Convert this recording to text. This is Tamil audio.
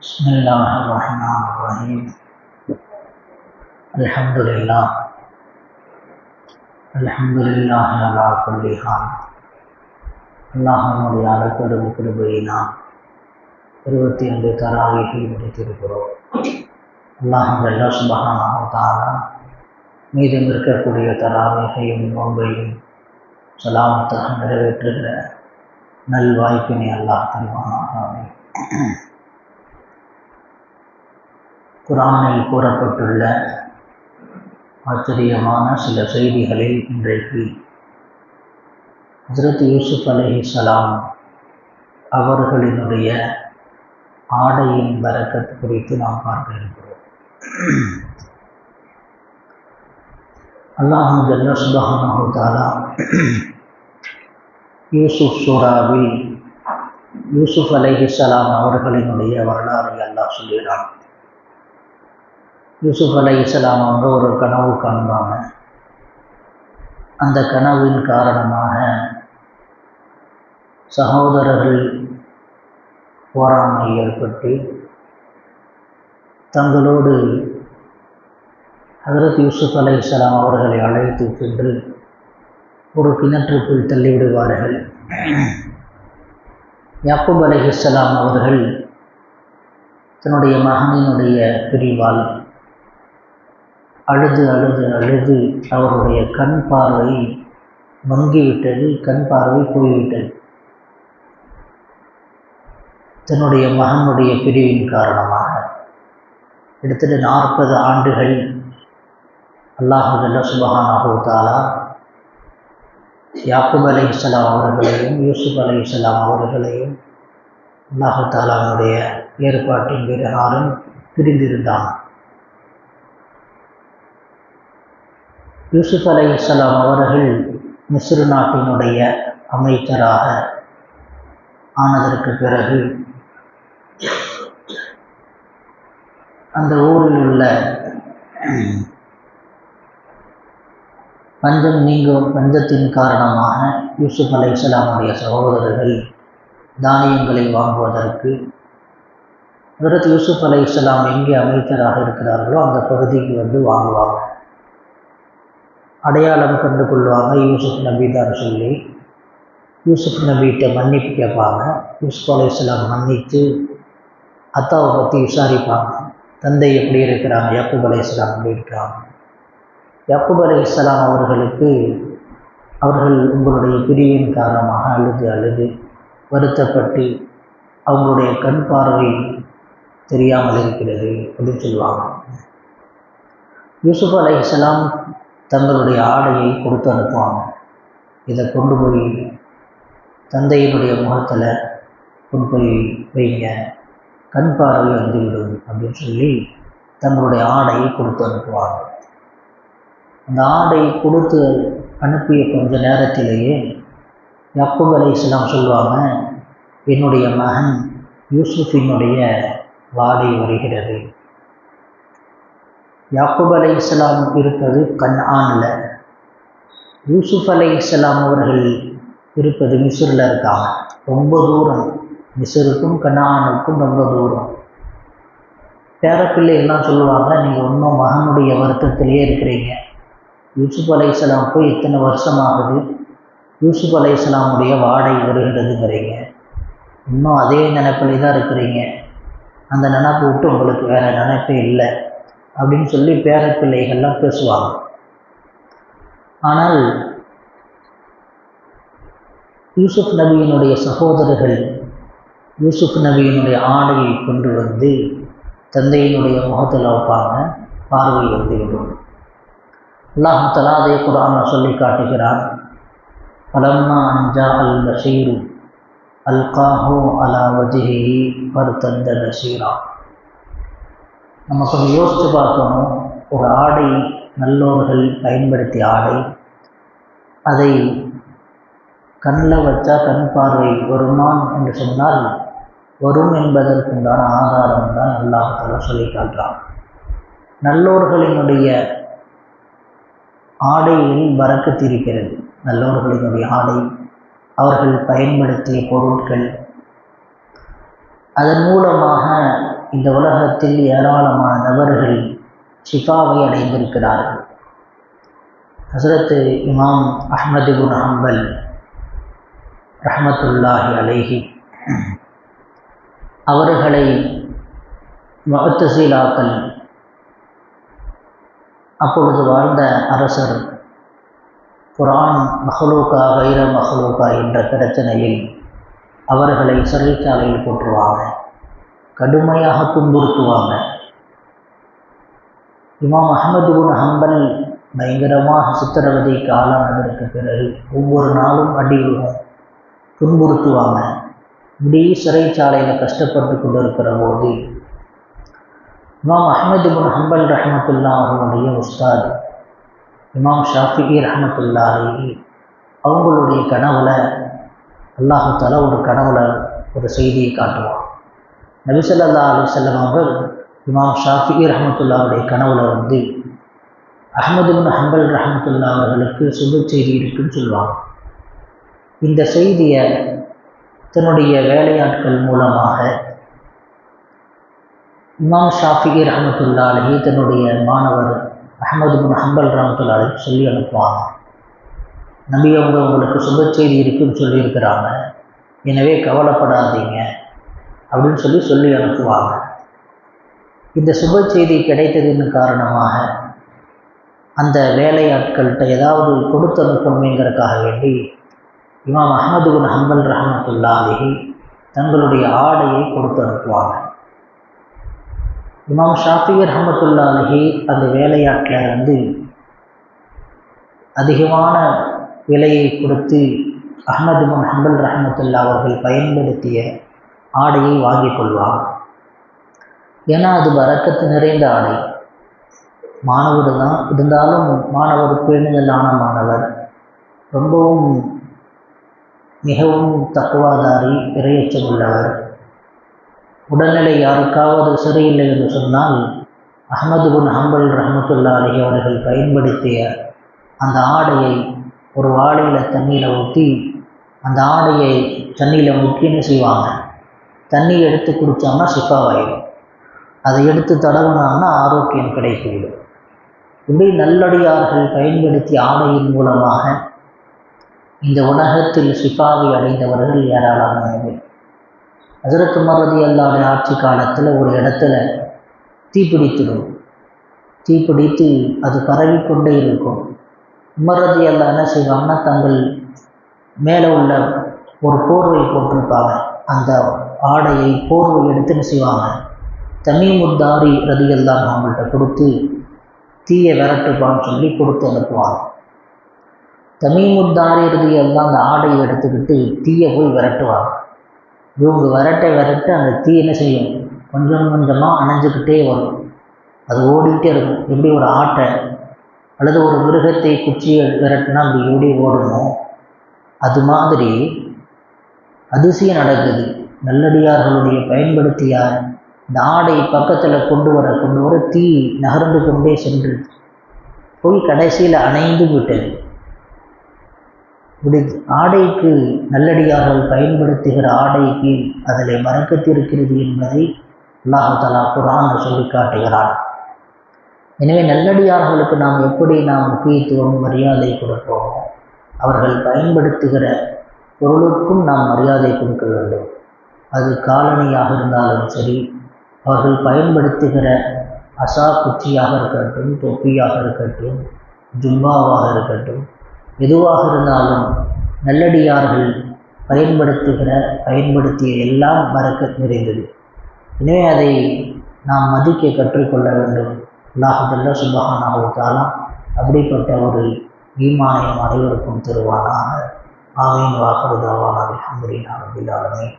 بسم الله الرحمن الرحيم الحمد لله على كل حال அல்லாஹ்வுடைய அளப்பெரும் கிருபையினால் 25 தராவீஹை முடித்திருக்கிறோம். அல்லாஹ் சுப்ஹானஹு வ தஆலா மீதம் இருக்கக்கூடிய தராவீஹையும் நோன்பையும் சலாமத்தாக நிறைவேற்றுகிற நல்வாய்ப்பினை அல்லாஹ் தருவானாக. குர்ஆனில் கூறப்பட்டுள்ள ஆச்சரியமான சில செய்திகளில் இன்றைக்கு ஹஜ்ரத் யூசுப் அலைஹிஸ்ஸலாம் அவர்களினுடைய ஆடையின் பரக்கத் குறித்து நாம் பார்க்க இருக்கிறோம். அல்லாஹ் ஜல்ல சுப்ஹானஹு வ தஆலா யூசுப் சூராவில் யூசுப் அலைஹிஸ்ஸலாம் அவர்களினுடைய வரலாறை அல்லாஹ் சொல்கிறான். யூசுப் அலைஹிஸ்ஸலாம் அவங்க ஒரு கனவு காண்பாங்க. அந்த கனவின் காரணமாக சகோதரர்கள் போராமை ஏற்பட்டு தங்களோடு ஹஜ்ரத் யூசுப் அலைஹிஸ்ஸலாம் அவர்களை அழைத்து சென்று ஒரு கிணற்றுக்குள் தள்ளிவிடுவார்கள். யாக்கூப் அலைஹிஸ்ஸலாம் அவர்கள் தன்னுடைய மகனினுடைய பிரிவால் அழுது அழுது அழுது அவருடைய கண் பார்வை மங்கிவிட்டது, கண் பார்வை போய்விட்டது. தன்னுடைய மகனுடைய பிரிவின் காரணமாக கிட்டத்தட்ட 40 ஆண்டுகள் அல்லாஹ் ஜல்ல சுப்ஹானஹு வ தஆலா யாக்கூப் அலைஹிஸ்ஸலாம் அவர்களையும் யூசுப் அலைஹிஸ்ஸலாம் அவர்களையும் அல்லாஹ் தஆலாவுடைய ஏற்பாட்டின் பிரகாரம் பிரிந்திருந்தான். யூசுப் அலைஹிஸ்ஸலாம் அவர்கள் மிஸ்ர் நாட்டினுடைய அமைச்சராக ஆனதற்கு பிறகு அந்த ஊரில் உள்ள பஞ்சத்தின் காரணமாக யூசுப் அலைஹிஸ்ஸலாமுடைய சகோதரர்கள் தானியங்களை வாங்குவதற்கு ஹஜ்ரத் யூசுப் அலைஹிஸ்ஸலாம் எங்கே அமைச்சராக இருக்கிறார்களோ அந்த பகுதிக்கு வந்து வாங்குவாங்க. அடையாளம் கண்டு கொள்வாங்க. யூசுப் நபி தான் சொல்லி யூசுப் நபிகிட்ட மன்னிப்பு கேட்பாங்க. யூசுப் அலைஹிஸ்ஸலாம் மன்னித்து அத்தாவை பற்றி விசாரிப்பாங்க. தந்தை எப்படி இருக்கிறாங்க, யாக்கூப் அலைஹிஸ்ஸலாம் எப்படி இருக்கிறாங்க. யாக்கூப் அலைஹிஸ்ஸலாம் அவர்கள் உங்களுடைய பிரிவின் காரணமாக அழுது அழுது வருத்தப்பட்டு அவங்களுடைய கண் பார்வை தெரியாமல் இருக்கிறது அப்படின்னு சொல்லுவாங்க. யூசுப் அலைஹிஸ்ஸலாம் தங்களுடைய ஆடையை கொடுத்து அனுப்புவாங்க. இதை கொண்டு போய் தந்தையினுடைய முகத்தில் கொண்டு போய் வைங்க, கண் பார்வை வந்துவிடும் அப்படின்னு சொல்லி தங்களுடைய ஆடையை கொடுத்து அனுப்புவாங்க. அந்த ஆடை கொடுத்து அனுப்பிய கொஞ்ச நேரத்திலேயே யாக்கூப் அலைஹிஸ்ஸலாம் சொல்லுவாங்க, என்னுடைய மகன் யூசுஃபினுடைய வாடை வருகிறது. யாக்கூப் அலைஹிஸ்ஸலாம் இருப்பது கன்ஆனில், யூசுப் அலைஹிஸ்ஸலாம் அவர்கள் இருப்பது மிஸ்ரில் இருக்காங்க. ரொம்ப தூரம், மிஸ்ருக்கும் கன்ஆனுக்கும் ரொம்ப தூரம். பேரப்பிள்ளை எல்லாம் சொல்லுவாங்க, நீங்கள் இன்னும் மகனுடைய வருத்தத்திலேயே இருக்கிறீங்க. யூசுப் அலைஹிஸ்ஸலாம் போய் இத்தனை வருஷமாகுது, யூசுப் அலைஹிஸ்ஸலாமுடைய வாடை வருகிறதுங்கிறீங்க, இன்னும் அதே நினைப்பிலே தான் இருக்கிறீங்க, அந்த நினைப்பு விட்டு உங்களுக்கு வேறு நினைப்பே இல்லை அப்படின்னு சொல்லி பேரப்பிள்ளைகள்லாம் பேசுவாங்க. ஆனால் யூசுப் நபியினுடைய சகோதரர்கள் யூசுப் நபியினுடைய ஆடையை கொண்டு வந்து தந்தையினுடைய முகத்தில் வைப்பாங்க, பார்வை வந்துவிடும். அல்லாஹ் தஆலா அதை குர்ஆனில் சொல்லி காட்டுகிறான். ஃபலம்மா அன்ஜா அல் பஷீரு அல்காஹு அலா வஜ்ஹிஹி ஃபர்தத்த பஷீரா. நம்ம கொஞ்சம் யோசித்து பார்க்கணும். ஒரு ஆடை, நல்லோர்கள் பயன்படுத்திய ஆடை, அதை கண்ணில் வச்சா கண் பார்வை வருமான் என்று சொன்னால் வரும் என்பதற்குண்டான ஆதாரம் தான் அல்லாஹ் தஆலா சொல்லி காட்டுறான். நல்லோர்களினுடைய ஆடையில் பரக்கத் இருக்கிறது. நல்லோர்களினுடைய ஆடை, அவர்கள் பயன்படுத்திய பொருட்கள், அதன் மூலமாக இந்த உலகத்தில் ஏராளமான நபர்கள் ஷிஃபாவை அடைந்திருக்கிறார்கள். ஹஸரத் இமாம் அஹ்மது இப்னு ஹம்பல் ரஹ்மத்துல்லாஹி அலைஹி அவர்களை முஅத்தஸிலாக்கள், அப்பொழுது வாழ்ந்த அரசர், குர்ஆன் மஹ்லூகா கைர மஹ்லூகா என்ற பிரச்சனையில் அவர்களை சிறைச்சாலையில் போட்டுருவாங்க, கடுமையாக துன்புறுத்துவாங்க. இமாம் அஹ்மது இப்னு ஹம்பல் பயங்கரமாக சித்திரவதைக்கு ஆளானதற்கு பிறகு ஒவ்வொரு நாளும் அடிவிழும், துன்புறுத்துவாங்க. இப்படி சிறைச்சாலையில் கஷ்டப்பட்டு கொண்டிருக்கிற போது இமாம் அஹ்மது இப்னு ஹம்பல் ரஹ்மத்துல்லாஹி அவர்களுடைய உஸ்தாத் இமாம் ஷாஃபிஈ ரஹ்மத்துல்லாஹி அவங்களுடைய கனவுல அல்லாஹ் தஆலா ஒரு கனவுல ஒரு செய்தியை காட்டுவான். நபி ஸல்லல்லாஹு அலைஹி வஸல்லம் அவர்கள் இமாம் ஷாஃபிஈ ரஹ்மத்துல்லாஹுடைய கனவுல வந்து அஹ்மது இப்னு ஹம்பல் ரஹ்மத்துல்லாஹி அவர்களுக்கு சுப செய்தி இருக்குன்னு சொல்லுவாங்க. இந்த செய்தியை தன்னுடைய வேலையாட்கள் மூலமாக இமாம் ஷாஃபிஈ ரஹ்மத்துல்லாஹி தன்னுடைய மாணவர் அஹ்மது இப்னு ஹம்பல் ரஹ்மத்துல்லாஹி சொல்லி அனுப்புவாங்க. நபி அவங்க உங்களுக்கு சுப செய்தி இருக்குன்னு சொல்லியிருக்கிறாங்க, எனவே கவலைப்படாதீங்க அப்படின்னு சொல்லி அனுப்புவாங்க. இந்த சுப செய்தி கிடைத்ததின் காரணமாக அந்த வேலையாட்கள்கிட்ட ஏதாவது கொடுத்து அனுப்பணுமேங்கிறதுக்காக வேண்டி இமாம் அஹ்மது இப்னு ஹம்பல் ரஹ்மத்துல்லாஹி தங்களுடைய ஆடையை கொடுத்து அனுப்புவாங்க. இமாம் ஷாஃபிஈ ரஹ்மத்துல்லாஹி அந்த வேலையாட்டில் வந்து அதிகமான விலையை கொடுத்து அஹ்மது இப்னு ஹம்பல் ரஹ்மத்துல்லாஹி அவர்கள் பயன்படுத்திய ஆடையை வாங்கி கொள்வாங்க. ஏன்னா அது பரக்கத்து நிறைந்த ஆடை. மாணவர் தான், இருந்தாலும் மாணவர் பேணுதலான மாணவர், ரொம்பவும் மிகவும் தக்குவாதாரி, இறையச்சம் உள்ளவர். உடல்நிலை யாருக்காவது சரியில்லை என்று சொன்னால் அஹ்மது இப்னு ஹம்பல் ரஹ்மத்துல்லாஹி அவர்கள் பயன்படுத்திய அந்த ஆடையை ஒரு வாளியில் தண்ணியில் ஊற்றி அந்த ஆடையை தண்ணியில் முக்கி என்ன செய்வாங்க, தண்ணி எடுத்து குடித்தோம்னா ஷிஃபாவாயிடும். அதை எடுத்து தடவினாங்கன்னா ஆரோக்கியம் கிடைத்துவிடும். இப்படி நல்லடியார்கள் பயன்படுத்திய ஆடையின் மூலமாக இந்த உலகத்தில் ஷிஃபாவை அடைந்தவர்கள் ஏராளமானவர்கள். ஹஸரத் உமர் ரலியல்லாஹு அன்ஹு ஆட்சி காலத்தில் ஒரு இடத்துல தீப்பிடித்துடும். தீப்பிடித்து அது பரவிக்கொண்டே இருக்கும். உமர் ரலியல்லாஹு அன்ஹு என்ன செய்வாங்கன்னா, தங்கள் மேலே உள்ள ஒரு போர்வை போட்டிருப்பாங்க, அந்த ஆடையை போர்வை எடுத்து என்ன செய்வாங்க, தமீமுத்தாரி ரலியல்லாஹு அன்ஹு அவங்கள்ட்ட கொடுத்து தீயை விரட்டுப்பான்னு சொல்லி கொடுத்து அனுப்புவாங்க. தமீமுத்தாரி ரலியல்லாஹு அந்த ஆடையை எடுத்துக்கிட்டு தீயை போய் விரட்டுவாங்க. இவங்க விரட்ட அந்த தீ என்ன செய்யும், கொஞ்சம் கொஞ்சமாக அணைஞ்சிக்கிட்டே வரும். அது ஓடிக்கிட்டே இருக்கும். எப்படி ஒரு ஆட்டை அல்லது ஒரு மிருகத்தை குச்சியை விரட்டினா அப்படி ஓடி ஓடணும், அது மாதிரி அதிசயம் நடக்குது. நல்லடியார்களுடைய பயன்படுத்திய இந்த ஆடை பக்கத்தில் கொண்டு வர தீ நகர்ந்து கொண்டே சென்று போய் கடைசியில் அணைந்து விட்டது. இப்படி ஆடைக்கு, நல்லடியார்கள் பயன்படுத்துகிற ஆடைக்கு அதில் பரக்கத்து இருக்கிறது என்பதை அல்லாஹ் தஆலா குர்ஆனில் சொல்லி காட்டுகிறான். எனவே நல்லடியார்களுக்கு நாம் எப்படி முக்கியத்துவம் மரியாதை கொடுப்போமோ அவர்கள் பயன்படுத்துகிற பொருளுக்கும் நாம் மரியாதை கொடுக்க வேண்டும். அது காலணியாக இருந்தாலும் சரி, அவர்கள் பயன்படுத்துகிற அசா குச்சியாக இருக்கட்டும், தொப்பியாக இருக்கட்டும், ஜும்பாவாக இருக்கட்டும், எதுவாக இருந்தாலும் நல்லடியார்கள் பயன்படுத்திய எல்லாம் பரக்கத் நிறைந்தது. எனவே அதை நாம் மதிக்க கற்றுக்கொள்ள வேண்டும். அல்லாஹ் சுப்ஹானஹு வ தஆலா அப்படிப்பட்ட ஒரு ஈமானை அனைவருக்கும் தருவானாக. ஆமீன். வாஹிரு தஅவானா அல்ஹம்துலில்லாஹி ரப்பில் ஆலமீன்.